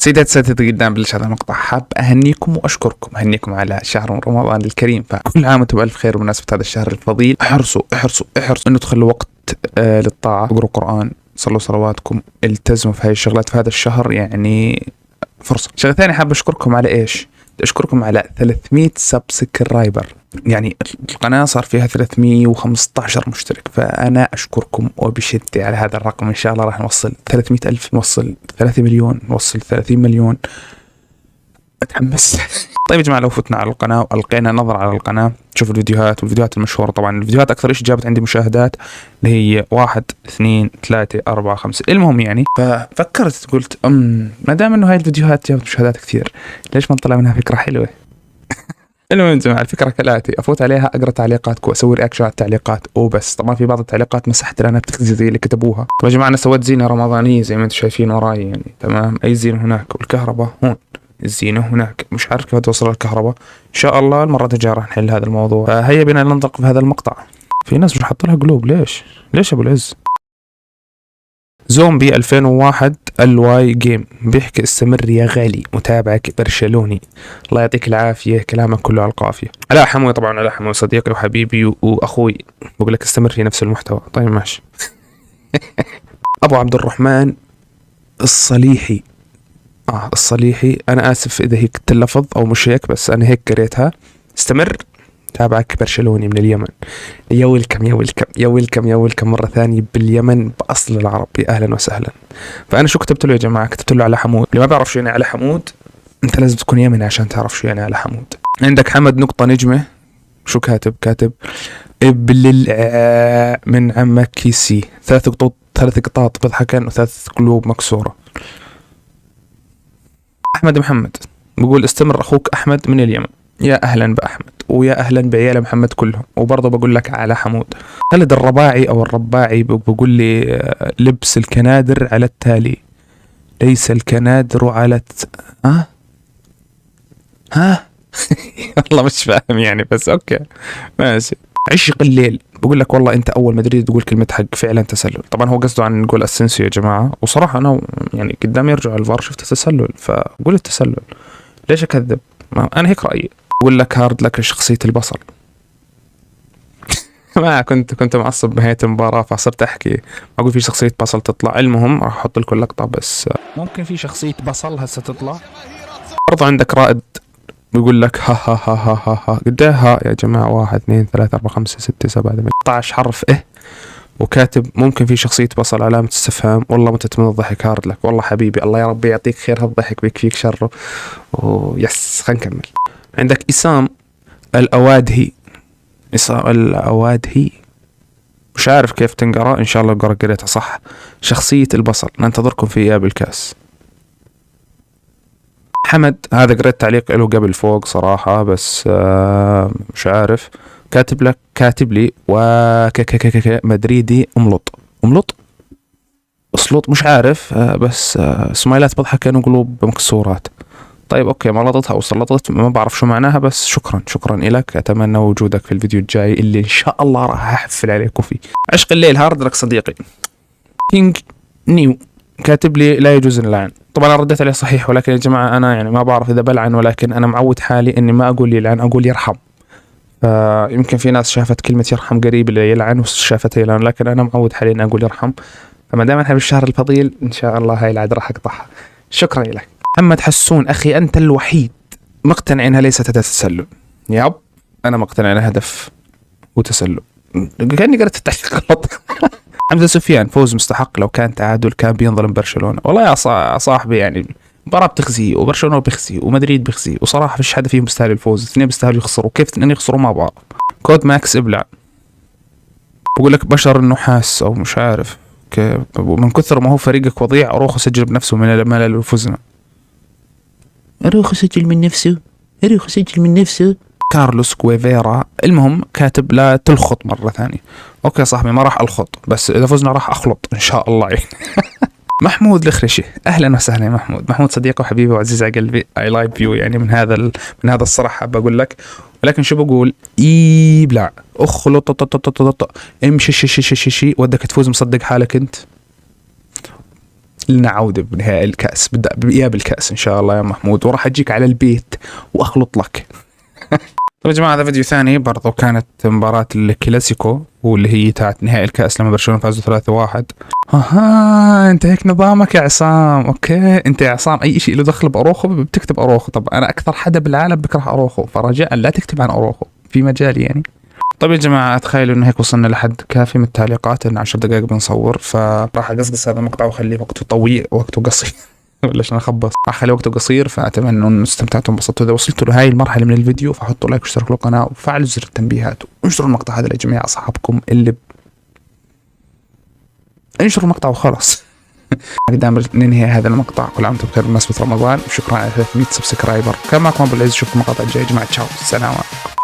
سيدات سادتي قدام بلش هذا المقطع، حاب أهنيكم وأشكركم، أهنيكم على شهر رمضان الكريم، فكل عام وانتم بألف خير بمناسبة هذا الشهر الفضيل. احرصوا إنه تخلوا وقت للطاعة، اقروا قرآن، صلوا صلواتكم، التزموا في هاي الشغلات في هذا الشهر، يعني فرصة. شغلة ثانية حاب أشكركم على إيش؟ أشكركم على 300 سبسكرايبر، يعني القناة صار فيها 315 مشترك، فأنا أشكركم وبشدة على هذا الرقم. إن شاء الله راح نوصل 300,000، نوصل 3 مليون، نوصل 30 مليون. أتحمس. طيب يا جماعة، لو فتنا على القناة وألقينا نظرة على القناة، تشوف الفيديوهات والفيديوهات المشهورة. طبعا الفيديوهات أكثر إيش جابت عندي مشاهدات اللي هي 1 2 3 4 5، المهم يعني. ففكرت قلت ما دام إنه هاي الفيديوهات جابت مشاهدات كثير، ليش ما نطلع منها فكرة حلوة؟ المهم يا جماعة، الفكرة كالآتي: أفوت عليها أقرأ تعليقاتكم وأسوي رياكشن على التعليقات وبس. طبعا في بعض التعليقات مسحت لأنها بتخزي زي اللي كتبوها. طبعا يا جماعة، أنا سويت زينة رمضانية زي ما أنتم شايفين وراي، يعني تمام. أي زينة هناك، والكهرباء هون، الزينة هناك، مش عارف كيف توصل الكهرباء. إن شاء الله المرة الجاية راح نحل هذا الموضوع. فهيا بنا ننطلق في هذا المقطع. في ناس مش حاط لها قلوب، ليش أبو العز؟ زومبي 2001 الواي جيم بيحكي: استمر يا غالي، متابعك برشلوني، الله يعطيك العافية، كلامك كله على القافية. علاء حموي، طبعا علاء حموي صديقي وحبيبي وأخوي، بقول لك استمر في نفس المحتوى. طيب ماشي. أبو عبد الرحمن الصليحي، الصليحي، أنا آسف إذا هيك تلفظ أو مش هيك، بس أنا هيك قريتها. استمر، تابعك برشلوني من اليمن. يا ويلكم مرة ثانية باليمن بأصل العرب، يا أهلا وسهلا. فأنا شو كتبت له يا جماعة؟ كتبت له على حمود. اللي ما بيعرف شو يعني على حمود، أنت لازم تكون يمني عشان تعرف شو يعني على حمود. عندك حمد نقطة نجمة، شو كاتب من عمك كيسي، 3 قطاط بضحكن و3 قلوب مكسورة. أحمد محمد بقول: استمر أخوك أحمد من اليمن. يا أهلا بأحمد، ويا أهلا بعيال محمد كلهم. وبرضه بقول لك على حمود. خالد الرباعي أو الرباعي بقول لي: لبس الكنادر على التالي، ليس الكنادر على والله مش فاهم يعني، بس أوكي ماشي. عشق الليل بقول لك: والله أنت أول مدريد تقول كلمة حق، فعلا تسلل. طبعا هو قصده عن نقول أسنسيو يا جماعة، وصراحة أنا يعني قدام يرجع الفار شفت تسلل، فقول التسلل، ليش أكذب؟ أنا هيك رأيي. بقول لك: هارد لك شخصية البصل. ما كنت معصب بنهاية المباراة، فصرت أحكي أقول في شخصية بصل تطلع. المهم راح أحط لكم لقطة، بس ممكن في شخصية بصل هسه تطلع. برضو عندك رائد بيقول لك: ها قديه ها يا جماعة؟ 1 2 3 4 5 6 7 8 16 حرف وكاتب ممكن في شخصية بصل علامة استفهام. والله متت من الضحك، هارد لك والله حبيبي، الله يا رب يعطيك خير هالضحك ويكفيك شره. يس، خلينا نكمل. عندك إسام الأوادهي، مش عارف كيف تنقرأ، إن شاء الله قريتها صح. شخصية البصل، ننتظركم في إياب الكاس. حمد، هذا قريت تعليق له قبل فوق صراحة، بس مش عارف. كاتب لي مدريدي أسلط مش عارف، بس سمايلات بضحك كانوا قلوب مكسورات. طيب اوكي، ما لطتها او سلطت، ما بعرف شو معناها، بس شكرا إلك. اتمنى وجودك في الفيديو الجاي اللي ان شاء الله راح احفل عليكم فيه. عشق الليل، هارد لك صديقي. كينج نيو كاتب لي: لا يجوز اللعن. طبعا انا رديت عليه صحيح، ولكن يا جماعه انا يعني ما بعرف اذا بلعن، ولكن انا معود حالي اني ما اقول يلعن، اقول يرحم. يمكن في ناس شافت كلمه يرحم قريب اللي يلعن وشافتها يلعن، لكن انا معود حالي اني اقول يرحم. فما دام احنا بالشهر الفضيل ان شاء الله هاي العاد راح اقطعها. شكرا لك. محمد حسون، أخي أنت الوحيد مقتنع إنها ليست تسلل. ياب، أنا مقتنع إنها هدف وتسلل، كأني قرأت التحقيق غلط. حمزة سفيان: فوز مستحق، لو كان تعادل كان بينظلم برشلونة. والله يا صاحبي، يعني مباراة بتخزي وبرشلونة بيخزي ومدريد بيخزي، وصراحة فيش حدا فيهم بيستاهل الفوز، اثنين بيستاهلوا يخسروا. كيف اثنين يخسروا ما بعرف. كود ماكس ابلع بقول لك: بشر النحاس او مش عارف من كثر ما هو فريقك وضيع، اروخو سجل بنفسه من الملل وفزنا. أروخو سجل من نفسه. كارلوس كويفيرا، المهم كاتب: لا تلخط مرة ثانية. اوكي صاحبي، ما راح الخط، بس اذا فزنا راح اخلط ان شاء الله يعني. محمود الخرشي، اهلا وسهلا يا محمود صديقي وحبيبي وعزيز على قلبي، اي لايك يو، يعني من هذا الصراحة بقول لك. ولكن شو بقول؟ بلع اخلط امشي ودك تفوز، مصدق حالك انت؟ لنا عودة بنهائي الكأس، بدأ بإياب الكأس إن شاء الله يا محمود، وراح أجيك على البيت وأخلط لك. طيب يا جماعة هذا فيديو ثاني برضو، كانت مباراة الكلاسيكو واللي هي تاعت نهائي الكأس لما برشلونة فازوا 3-1. انت هيك نظامك يا عصام. اوكي انت يا عصام اي شيء له دخل باروخو بتكتب اروخو. طب انا اكثر حدا بالعالم بكره اروخو، فرجاء لا تكتب عن اروخو في مجالي يعني. طيب يا جماعة تخيلوا انه هيك وصلنا لحد كافي من التعليقات، ان 10 دقائق بنصور، فراح اقصقص هذا المقطع واخليه وقته طويل وقته قصير. بلاش نخبص، راح اخلي وقته قصير. فاتمنى انه استمتعتم وانبسطتوا. اذا وصلتوا لهاي المرحلة من الفيديو فحطوا لايك واشتركوا القناة وفعلوا زر التنبيهات، وانشروا المقطع هذا لجميع اصحابكم اللي انشروا المقطع وخلاص. قدام ننهي هذا المقطع، كل عام وانتم بخير بمناسبة رمضان، وشكرا على 300 سبسكرايبر. كان معكم ابو العز، اشوفكم المقطع الجاي يا جماعة. تشاو، السلام عليكم.